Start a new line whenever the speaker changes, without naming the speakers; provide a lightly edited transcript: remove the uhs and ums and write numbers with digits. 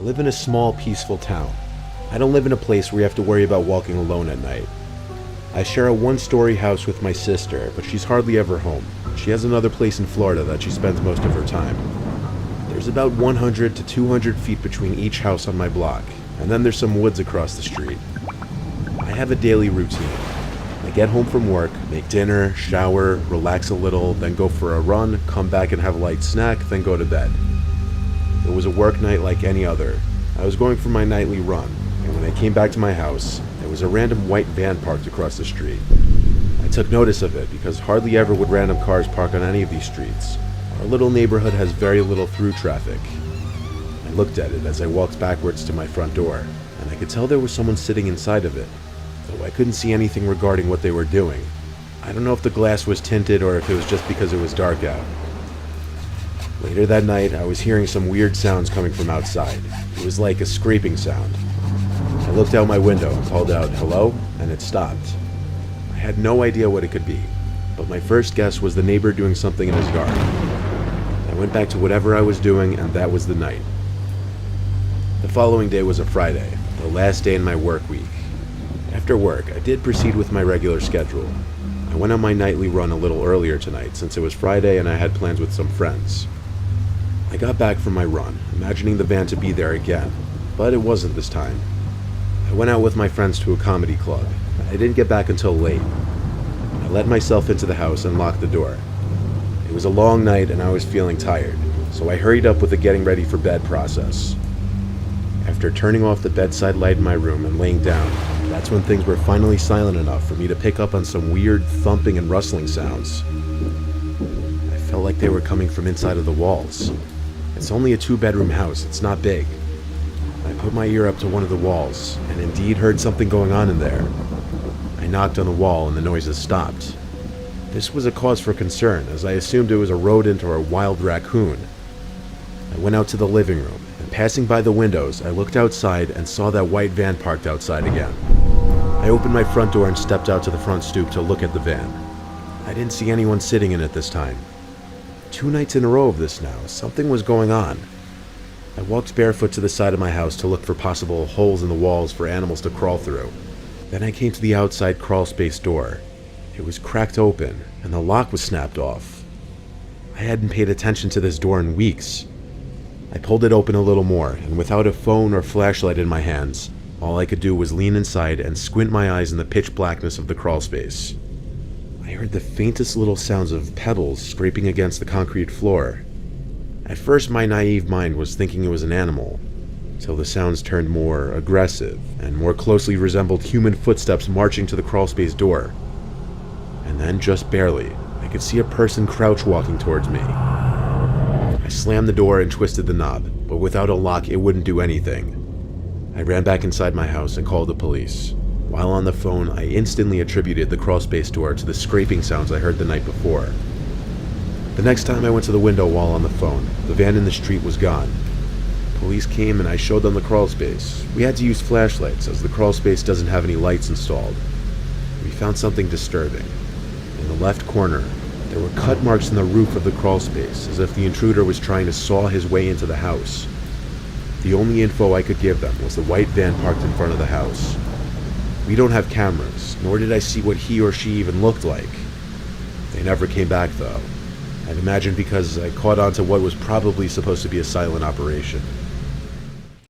I live in a small, peaceful town. I don't live in a place where you have to worry about walking alone at night. I share a one-story house with my sister, but she's hardly ever home. She has another place in Florida that she spends most of her time. There's about 100 to 200 feet between each house on my block, and then there's some woods across the street. I have a daily routine. I get home from work, make dinner, shower, relax a little, then go for a run, come back and have a light snack, then go to bed. It was a work night like any other. I was going for my nightly run, and when I came back to my house, there was a random white van parked across the street. I took notice of it because hardly ever would random cars park on any of these streets. Our little neighborhood has very little through traffic. I looked at it as I walked backwards to my front door, and I could tell there was someone sitting inside of it, though I couldn't see anything regarding what they were doing. I don't know if the glass was tinted or if it was just because it was dark out. Later that night, I was hearing some weird sounds coming from outside. It was like a scraping sound. I looked out my window and called out, "Hello?" and it stopped. I had no idea what it could be, but my first guess was the neighbor doing something in his yard. I went back to whatever I was doing, and that was the night. The following day was a Friday, the last day in my work week. After work, I did proceed with my regular schedule. I went on my nightly run a little earlier tonight since it was Friday and I had plans with some friends. I got back from my run, imagining the van to be there again, but it wasn't this time. I went out with my friends to a comedy club. I didn't get back until late. I let myself into the house and locked the door. It was a long night and I was feeling tired, so I hurried up with the getting ready for bed process. After turning off the bedside light in my room and laying down, that's when things were finally silent enough for me to pick up on some weird thumping and rustling sounds. I felt like they were coming from inside of the walls. It's only a 2-bedroom house, it's not big. I put my ear up to one of the walls, and indeed heard something going on in there. I knocked on the wall and the noises stopped. This was a cause for concern, as I assumed it was a rodent or a wild raccoon. I went out to the living room, and passing by the windows, I looked outside and saw that white van parked outside again. I opened my front door and stepped out to the front stoop to look at the van. I didn't see anyone sitting in it this time. 2 nights in a row of this now, something was going on. I walked barefoot to the side of my house to look for possible holes in the walls for animals to crawl through. Then I came to the outside crawl space door. It was cracked open, and the lock was snapped off. I hadn't paid attention to this door in weeks. I pulled it open a little more, and without a phone or flashlight in my hands, all I could do was lean inside and squint my eyes in the pitch blackness of the crawl space. I heard the faintest little sounds of pebbles scraping against the concrete floor. At first, my naive mind was thinking it was an animal, till the sounds turned more aggressive and more closely resembled human footsteps marching to the crawlspace door. And then, just barely, I could see a person crouch walking towards me. I slammed the door and twisted the knob, but without a lock, it wouldn't do anything. I ran back inside my house and called the police. While on the phone, I instantly attributed the crawlspace door to the scraping sounds I heard the night before. The next time I went to the window while on the phone, the van in the street was gone. Police came and I showed them the crawlspace. We had to use flashlights as the crawlspace doesn't have any lights installed. We found something disturbing. In the left corner, there were cut marks in the roof of the crawlspace, as if the intruder was trying to saw his way into the house. The only info I could give them was the white van parked in front of the house. We don't have cameras, nor did I see what he or she even looked like. They never came back though. I'd imagine because I caught on to what was probably supposed to be a silent operation.